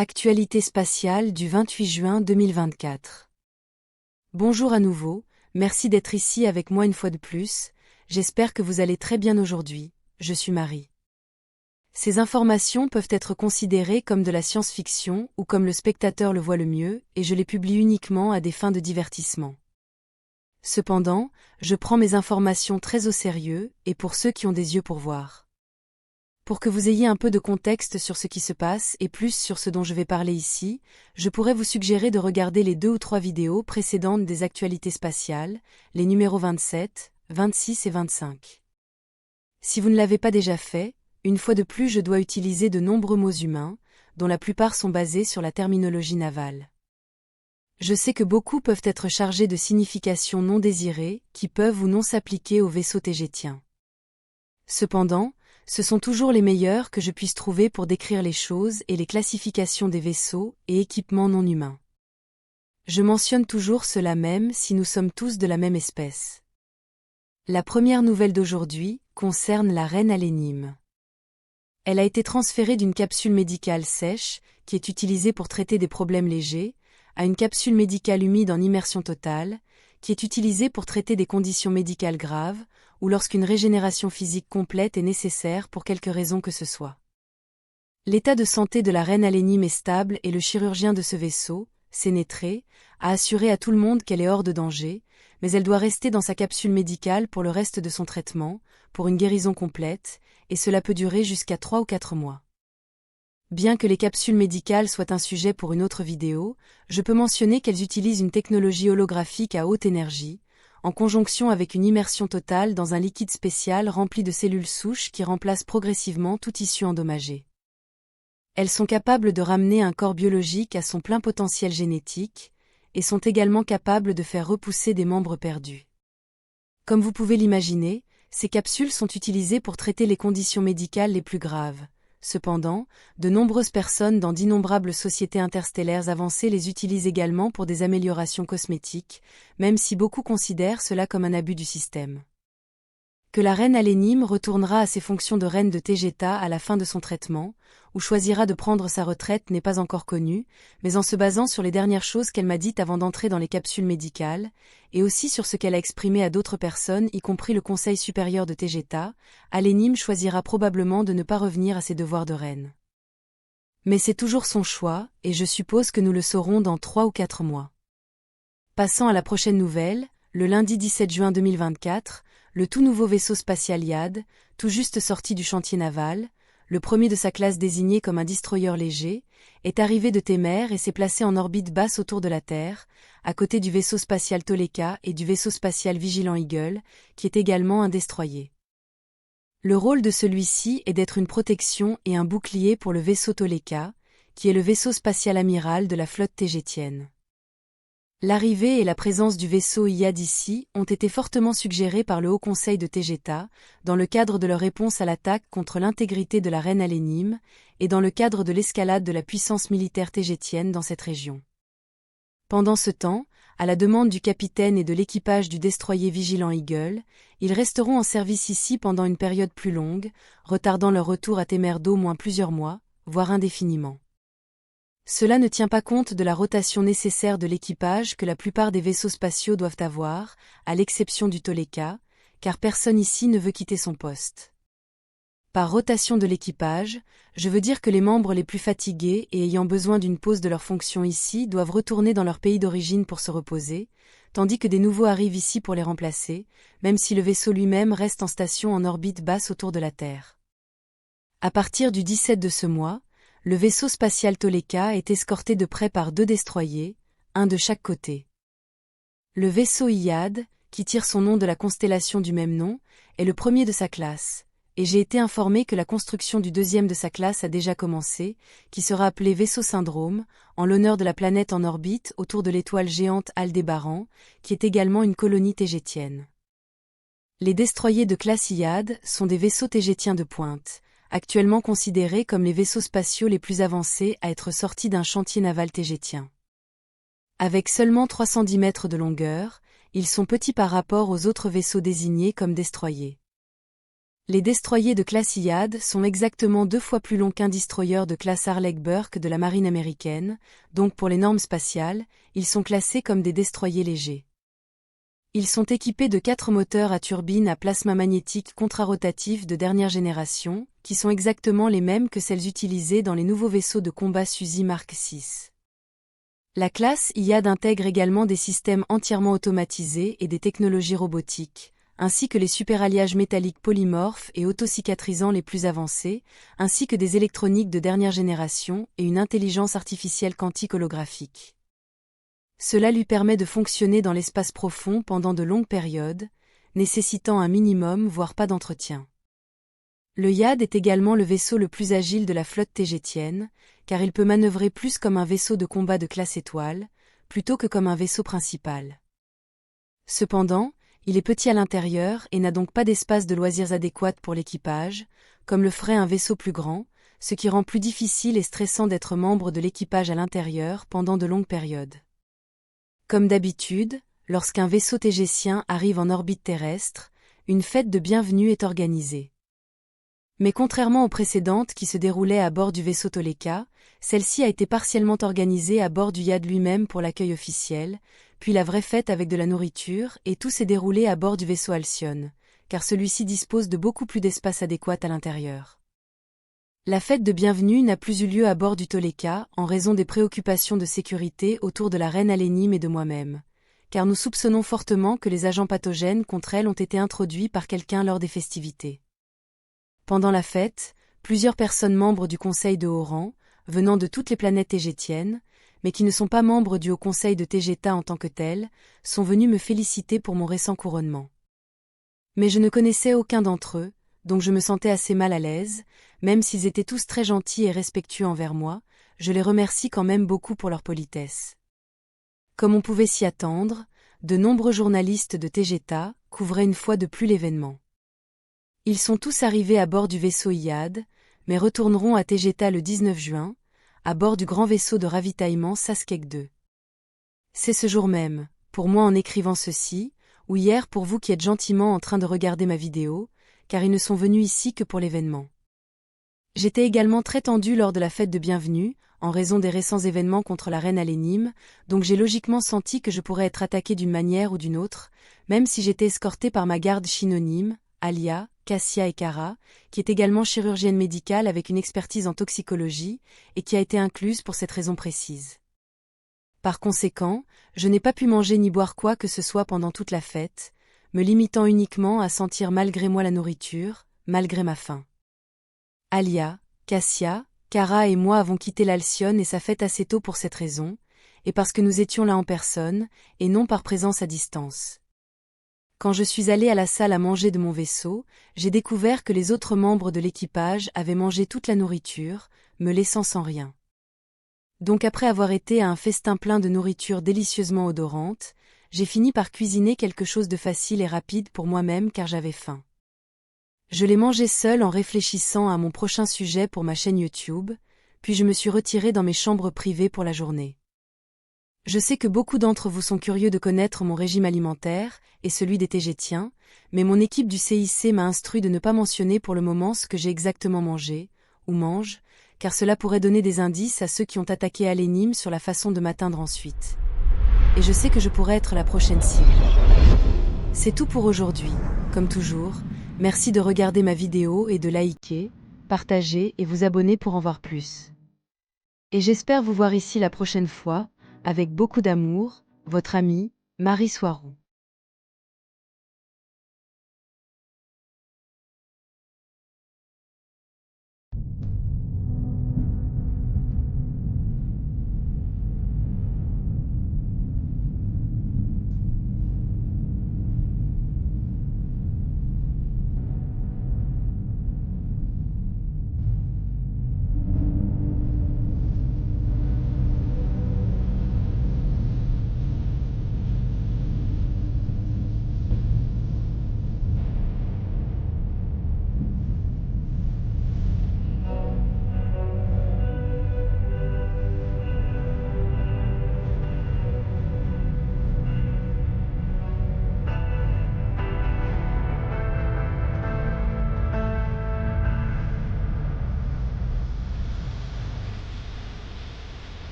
Actualité spatiale du 28 juin 2024. Bonjour à nouveau, merci d'être ici avec moi une fois de plus, j'espère que vous allez très bien aujourd'hui, je suis Marie. Ces informations peuvent être considérées comme de la science-fiction ou comme le spectateur le voit le mieux, et je les publie uniquement à des fins de divertissement. Cependant, je prends mes informations très au sérieux, et pour ceux qui ont des yeux pour voir. Pour que vous ayez un peu de contexte sur ce qui se passe et plus sur ce dont je vais parler ici, je pourrais vous suggérer de regarder les 2 ou 3 vidéos précédentes des actualités spatiales, les numéros 27, 26 et 25. Si vous ne l'avez pas déjà fait, une fois de plus je dois utiliser de nombreux mots humains, dont la plupart sont basés sur la terminologie navale. Je sais que beaucoup peuvent être chargés de significations non désirées, qui peuvent ou non s'appliquer aux vaisseaux tégétiens. Cependant, ce sont toujours les meilleurs que je puisse trouver pour décrire les choses et les classifications des vaisseaux et équipements non humains. Je mentionne toujours cela même si nous sommes tous de la même espèce. La première nouvelle d'aujourd'hui concerne la reine Alénime. Elle a été transférée d'une capsule médicale sèche, qui est utilisée pour traiter des problèmes légers, à une capsule médicale humide en immersion totale, qui est utilisée pour traiter des conditions médicales graves, ou lorsqu'une régénération physique complète est nécessaire pour quelque raison que ce soit. L'état de santé de la reine Alénime est stable et le chirurgien de ce vaisseau, Sénétré, a assuré à tout le monde qu'elle est hors de danger, mais elle doit rester dans sa capsule médicale pour le reste de son traitement, pour une guérison complète, et cela peut durer jusqu'à 3 ou 4 mois. Bien que les capsules médicales soient un sujet pour une autre vidéo, je peux mentionner qu'elles utilisent une technologie holographique à haute énergie, en conjonction avec une immersion totale dans un liquide spécial rempli de cellules souches qui remplacent progressivement tout tissu endommagé. Elles sont capables de ramener un corps biologique à son plein potentiel génétique, et sont également capables de faire repousser des membres perdus. Comme vous pouvez l'imaginer, ces capsules sont utilisées pour traiter les conditions médicales les plus graves. Cependant, de nombreuses personnes dans d'innombrables sociétés interstellaires avancées les utilisent également pour des améliorations cosmétiques, même si beaucoup considèrent cela comme un abus du système. Que la reine Alénime retournera à ses fonctions de reine de Tegeta à la fin de son traitement, ou choisira de prendre sa retraite n'est pas encore connu, mais en se basant sur les dernières choses qu'elle m'a dites avant d'entrer dans les capsules médicales, et aussi sur ce qu'elle a exprimé à d'autres personnes y compris le Conseil supérieur de Tegeta, Alénime choisira probablement de ne pas revenir à ses devoirs de reine. Mais c'est toujours son choix, et je suppose que nous le saurons dans 3 ou 4 mois. Passant à la prochaine nouvelle, le lundi 17 juin 2024, le tout nouveau vaisseau spatial IAD, tout juste sorti du chantier naval, le premier de sa classe désigné comme un destroyer léger, est arrivé de Témère et s'est placé en orbite basse autour de la Terre, à côté du vaisseau spatial Toleka et du vaisseau spatial Vigilant Eagle, qui est également un destroyer. Le rôle de celui-ci est d'être une protection et un bouclier pour le vaisseau Toleka, qui est le vaisseau spatial amiral de la flotte tégétienne. L'arrivée et la présence du vaisseau IAD ici ont été fortement suggérées par le Haut Conseil de Tegeta, dans le cadre de leur réponse à l'attaque contre l'intégrité de la reine Alénime, et dans le cadre de l'escalade de la puissance militaire tégétienne dans cette région. Pendant ce temps, à la demande du capitaine et de l'équipage du destroyer Vigilant Eagle, ils resteront en service ici pendant une période plus longue, retardant leur retour à Témère d'au moins plusieurs mois, voire indéfiniment. Cela ne tient pas compte de la rotation nécessaire de l'équipage que la plupart des vaisseaux spatiaux doivent avoir, à l'exception du Toleka, car personne ici ne veut quitter son poste. Par rotation de l'équipage, je veux dire que les membres les plus fatigués et ayant besoin d'une pause de leur fonction ici doivent retourner dans leur pays d'origine pour se reposer, tandis que des nouveaux arrivent ici pour les remplacer, même si le vaisseau lui-même reste en station en orbite basse autour de la Terre. À partir du 17 de ce mois, le vaisseau spatial Toleka est escorté de près par 2 destroyers, un de chaque côté. Le vaisseau IAD, qui tire son nom de la constellation du même nom, est le premier de sa classe, et j'ai été informé que la construction du deuxième de sa classe a déjà commencé, qui sera appelé vaisseau Syndrome, en l'honneur de la planète en orbite autour de l'étoile géante Aldébaran, qui est également une colonie tégétienne. Les destroyers de classe IAD sont des vaisseaux tégétiens de pointe, actuellement considérés comme les vaisseaux spatiaux les plus avancés à être sortis d'un chantier naval tégétien. Avec seulement 310 mètres de longueur, ils sont petits par rapport aux autres vaisseaux désignés comme destroyers. Les destroyers de classe Iyad sont exactement 2 fois plus longs qu'un destroyer de classe Arleigh-Burke de la marine américaine, donc pour les normes spatiales, ils sont classés comme des destroyers légers. Ils sont équipés de 4 moteurs à turbine à plasma magnétique contrarotatif de dernière génération, qui sont exactement les mêmes que celles utilisées dans les nouveaux vaisseaux de combat Suzy Mark VI. La classe Iyad intègre également des systèmes entièrement automatisés et des technologies robotiques, ainsi que les superalliages métalliques polymorphes et autocicatrisants les plus avancés, ainsi que des électroniques de dernière génération et une intelligence artificielle quantique holographique. Cela lui permet de fonctionner dans l'espace profond pendant de longues périodes, nécessitant un minimum voire pas d'entretien. Le Iyad est également le vaisseau le plus agile de la flotte tégétienne, car il peut manœuvrer plus comme un vaisseau de combat de classe étoile, plutôt que comme un vaisseau principal. Cependant, il est petit à l'intérieur et n'a donc pas d'espace de loisirs adéquat pour l'équipage, comme le ferait un vaisseau plus grand, ce qui rend plus difficile et stressant d'être membre de l'équipage à l'intérieur pendant de longues périodes. Comme d'habitude, lorsqu'un vaisseau tégétien arrive en orbite terrestre, une fête de bienvenue est organisée. Mais contrairement aux précédentes qui se déroulaient à bord du vaisseau Toleka, celle-ci a été partiellement organisée à bord du Iyad lui-même pour l'accueil officiel, puis la vraie fête avec de la nourriture, et tout s'est déroulé à bord du vaisseau Halcyon, car celui-ci dispose de beaucoup plus d'espace adéquat à l'intérieur. La fête de bienvenue n'a plus eu lieu à bord du Toleka en raison des préoccupations de sécurité autour de la reine Alénim et de moi-même, car nous soupçonnons fortement que les agents pathogènes contre elle ont été introduits par quelqu'un lors des festivités. Pendant la fête, plusieurs personnes membres du Conseil de haut rang, venant de toutes les planètes tégétiennes, mais qui ne sont pas membres du Haut Conseil de Tégéta en tant que tels, sont venus me féliciter pour mon récent couronnement. Mais je ne connaissais aucun d'entre eux, donc je me sentais assez mal à l'aise, même s'ils étaient tous très gentils et respectueux envers moi, je les remercie quand même beaucoup pour leur politesse. Comme on pouvait s'y attendre, de nombreux journalistes de Tégéta couvraient une fois de plus l'événement. Ils sont tous arrivés à bord du vaisseau Iyad, mais retourneront à Tégéta le 19 juin, à bord du grand vaisseau de ravitaillement Saskek 2. C'est ce jour même, pour moi en écrivant ceci, ou hier pour vous qui êtes gentiment en train de regarder ma vidéo, car ils ne sont venus ici que pour l'événement. J'étais également très tendue lors de la fête de bienvenue, en raison des récents événements contre la reine Alénim, donc j'ai logiquement senti que je pourrais être attaquée d'une manière ou d'une autre, même si j'étais escortée par ma garde synonyme, Alia, Cassia et Kara, qui est également chirurgienne médicale avec une expertise en toxicologie, et qui a été incluse pour cette raison précise. Par conséquent, je n'ai pas pu manger ni boire quoi que ce soit pendant toute la fête, me limitant uniquement à sentir malgré moi la nourriture, malgré ma faim. Alia, Cassia, Kara et moi avons quitté l'Halcyon et sa fête assez tôt pour cette raison, et parce que nous étions là en personne, et non par présence à distance. Quand je suis allée à la salle à manger de mon vaisseau, j'ai découvert que les autres membres de l'équipage avaient mangé toute la nourriture, me laissant sans rien. Donc après avoir été à un festin plein de nourriture délicieusement odorante, j'ai fini par cuisiner quelque chose de facile et rapide pour moi-même car j'avais faim. Je l'ai mangé seul en réfléchissant à mon prochain sujet pour ma chaîne YouTube, puis je me suis retirée dans mes chambres privées pour la journée. Je sais que beaucoup d'entre vous sont curieux de connaître mon régime alimentaire, et celui des Tégétiens, mais mon équipe du CIC m'a instruit de ne pas mentionner pour le moment ce que j'ai exactement mangé, ou mange, car cela pourrait donner des indices à ceux qui ont attaqué Alénim sur la façon de m'atteindre ensuite. Et je sais que je pourrais être la prochaine cible. C'est tout pour aujourd'hui, comme toujours, merci de regarder ma vidéo et de liker, partager et vous abonner pour en voir plus. Et j'espère vous voir ici la prochaine fois, avec beaucoup d'amour, votre amie, Marie Soiron.